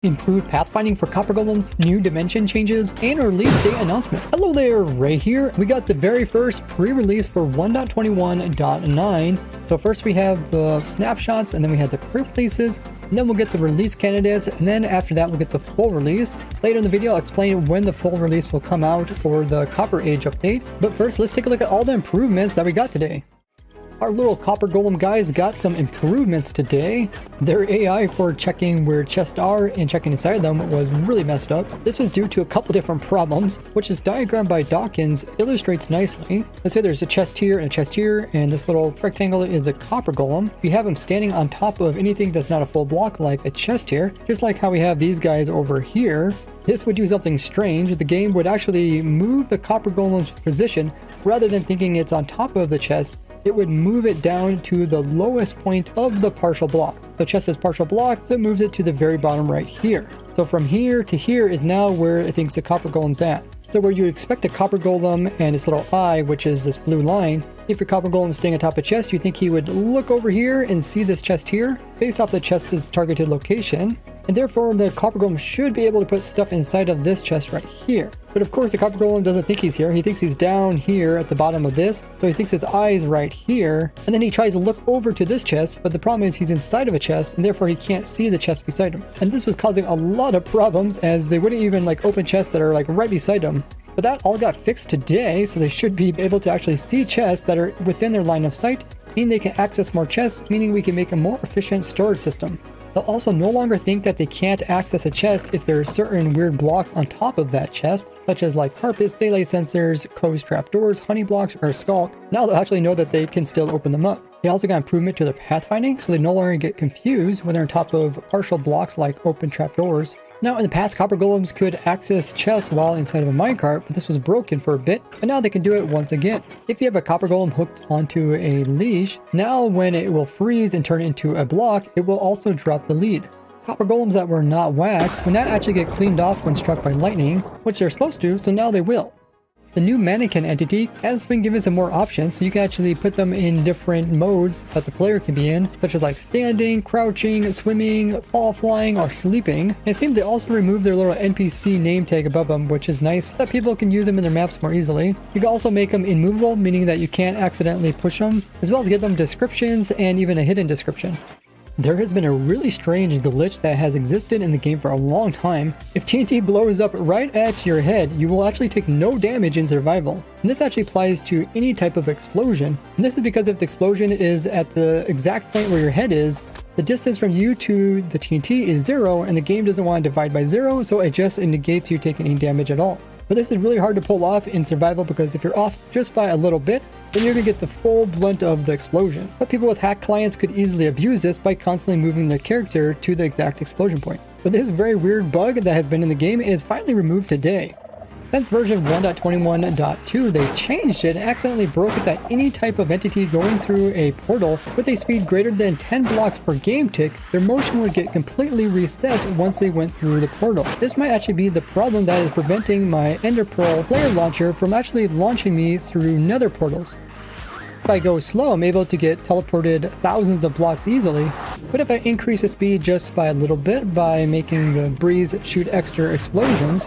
Improved pathfinding for copper golems, new dimension changes, and a release date announcement. Hello there, Ray here. We got the very first pre-release for 1.21.9. So first we have the snapshots, and then we have the pre-releases, and then we'll get the release candidates, and then after that we'll get the full release. Later in the video I'll explain when the full release will come out for the Copper Age update. But first, let's take a look at all the improvements that we got today. Our little copper golem guys got some improvements today. Their AI for checking where chests are and checking inside them was really messed up. This was due to a couple different problems, which is diagrammed by Dawkins illustrates nicely. Let's say there's a chest here and a chest here, and this little rectangle is a copper golem. You have them standing on top of anything that's not a full block like a chest here, just like how we have these guys over here. This would do something strange. The game would actually move the copper golem's position rather than thinking it's on top of the chest. It would move it down to the lowest point of the partial block. The chest is partial block, so it moves it to the very bottom right here. So from here to here is now where it thinks the copper golem's at. So where you expect a copper golem and its little eye, which is this blue line, if your copper golem is staying atop a chest, you think he would look over here and see this chest here, based off the chest's targeted location. And therefore the copper golem should be able to put stuff inside of this chest right here. But of course the copper golem doesn't think he's here. He thinks he's down here at the bottom of this. So he thinks his eye is right here. And then he tries to look over to this chest, but the problem is he's inside of a chest and therefore he can't see the chest beside him. And this was causing a lot of problems as they wouldn't even open chests that are right beside him. But that all got fixed today, so they should be able to actually see chests that are within their line of sight, meaning they can access more chests, meaning we can make a more efficient storage system. They'll also no longer think that they can't access a chest if there are certain weird blocks on top of that chest, such as carpets, daylight sensors, closed trapdoors, honey blocks, or a skulk. Now they'll actually know that they can still open them up. They also got improvement to their pathfinding, so they no longer get confused when they're on top of partial blocks like open trapdoors. Now in the past, copper golems could access chests while inside of a minecart, but this was broken for a bit, but now they can do it once again. If you have a copper golem hooked onto a leash, now when it will freeze and turn into a block, it will also drop the lead. Copper golems that were not waxed will not actually get cleaned off when struck by lightning, which they're supposed to, so now they will. The new mannequin entity has been given some more options, so you can actually put them in different modes that the player can be in, such as standing, crouching, swimming, fall flying, or sleeping. And it seems they also removed their little NPC name tag above them, which is nice, so that people can use them in their maps more easily. You can also make them immovable, meaning that you can't accidentally push them, as well as get them descriptions and even a hidden description. There has been a really strange glitch that has existed in the game for a long time. If TNT blows up right at your head, you will actually take no damage in survival. And this actually applies to any type of explosion. And this is because if the explosion is at the exact point where your head is, the distance from you to the TNT is 0, and the game doesn't want to divide by 0, so it just negates you taking any damage at all. But this is really hard to pull off in survival because if you're off just by a little bit, then you're going to get the full blunt of the explosion. But people with hack clients could easily abuse this by constantly moving their character to the exact explosion point. But this very weird bug that has been in the game is finally removed today. Since version 1.21.2, they changed it and accidentally broke it that any type of entity going through a portal with a speed greater than 10 blocks per game tick, their motion would get completely reset once they went through the portal. This might actually be the problem that is preventing my Ender Pearl player launcher from actually launching me through nether portals. If I go slow, I'm able to get teleported thousands of blocks easily, but if I increase the speed just by a little bit by making the breeze shoot extra explosions,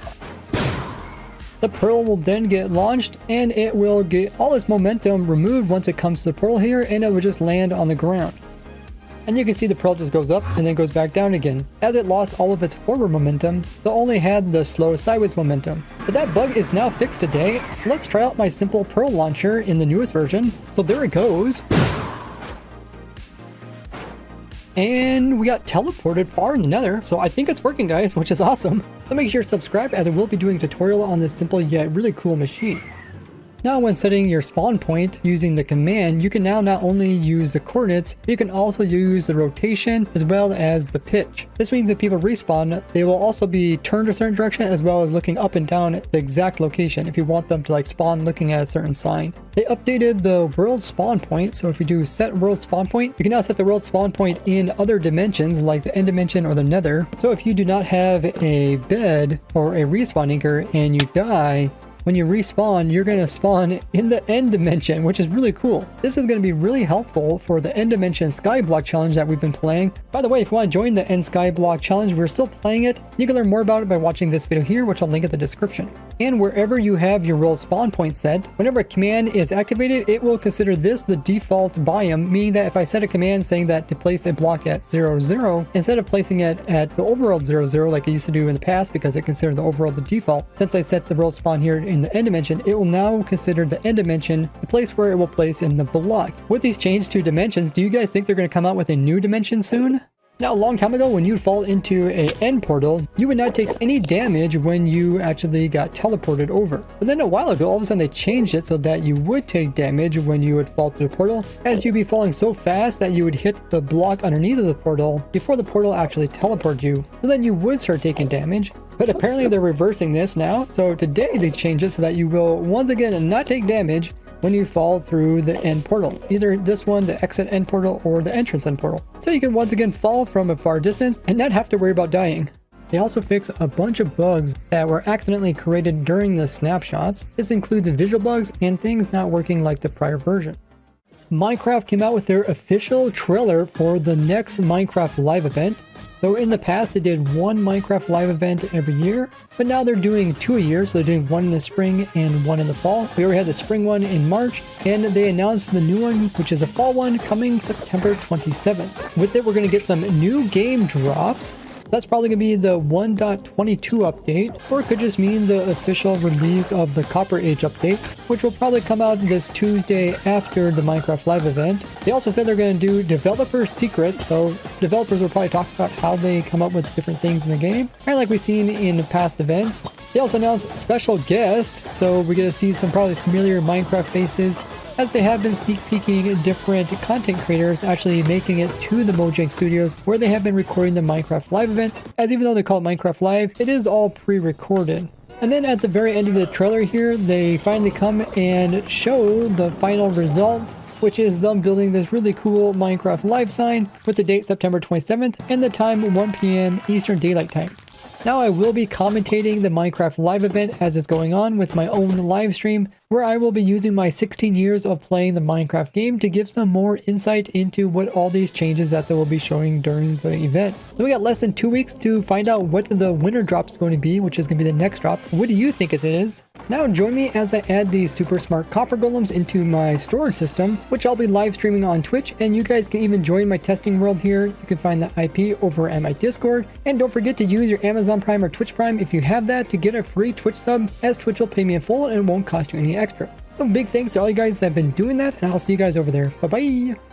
the pearl will then get launched and it will get all its momentum removed once it comes to the portal here, and it will just land on the ground. And you can see the pearl just goes up and then goes back down again. As it lost all of its forward momentum, it only had the slow sideways momentum. But that bug is now fixed today. Let's try out my simple pearl launcher in the newest version. So there it goes. And we got teleported far in the nether, so I think it's working, guys, which is awesome. So make sure to subscribe, as I will be doing a tutorial on this simple yet really cool machine. Now when setting your spawn point using the command, you can now not only use the coordinates, you can also use the rotation as well as the pitch. This means if people respawn, they will also be turned a certain direction as well as looking up and down at the exact location if you want them to spawn looking at a certain sign. They updated the world spawn point, so if you do set world spawn point, you can now set the world spawn point in other dimensions like the end dimension or the nether. So if you do not have a bed or a respawn anchor and you die, when you respawn, you're going to spawn in the end dimension, which is really cool. This is going to be really helpful for the end dimension skyblock challenge that we've been playing. By the way, if you want to join the end skyblock challenge, we're still playing it. You can learn more about it by watching this video here, which I'll link in the description. And wherever you have your world spawn point set, whenever a command is activated, it will consider this the default biome, meaning that if I set a command saying that to place a block at 0, 0, instead of placing it at the overworld 0, 0 like it used to do in the past because it considered the overworld the default, since I set the world spawn here in the end dimension, it will now consider the end dimension the place where it will place in the block. With these changes to dimensions, do you guys think they're going to come out with a new dimension soon? Now, a long time ago, when you'd fall into an end portal, you would not take any damage when you actually got teleported over. But then a while ago, all of a sudden they changed it so that you would take damage when you would fall through the portal, as you'd be falling so fast that you would hit the block underneath of the portal before the portal actually teleported you. So then you would start taking damage. But apparently they're reversing this now. So today they changed it so that you will once again not take damage when you fall through the end portals, either this one, the exit end portal, or the entrance end portal. So you can once again fall from a far distance and not have to worry about dying. They also fix a bunch of bugs that were accidentally created during the snapshots. This includes visual bugs and things not working like the prior version. Minecraft came out with their official trailer for the next Minecraft live event. So in the past, they did one Minecraft live event every year, but now they're doing 2 a year. So they're doing one in the spring and one in the fall. We already had the spring one in March, and they announced the new one, which is a fall one, coming September 27th. With it, we're going to get some new game drops. That's probably going to be the 1.22 update, or it could just mean the official release of the Copper Age update, which will probably come out this Tuesday after the Minecraft Live event. They also said they're going to do developer secrets, so developers will probably talk about how they come up with different things in the game, kind of like we've seen in past events. They also announced special guests, so we're going to see some probably familiar Minecraft faces, as they have been sneak peeking different content creators actually making it to the Mojang Studios where they have been recording the Minecraft Live event, as even though they call it Minecraft Live, it is all pre-recorded. And then at the very end of the trailer here, they finally come and show the final result, which is them building this really cool Minecraft Live sign with the date September 27th and the time 1 p.m. Eastern Daylight Time. Now I will be commentating the Minecraft Live event as it's going on with my own live stream, where I will be using my 16 years of playing the Minecraft game to give some more insight into what all these changes that they will be showing during the event. So we got less than 2 weeks to find out what the winter drop is going to be, which is going to be the next drop. What do you think it is? Now join me as I add these super smart copper golems into my storage system, which I'll be live streaming on Twitch, and you guys can even join my testing world here. You can find the IP over at my Discord, and don't forget to use your Amazon Prime or Twitch Prime if you have that to get a free Twitch sub, as Twitch will pay me in full and it won't cost you any extra. So big thanks to all you guys that have been doing that, and I'll see you guys over there. Bye bye.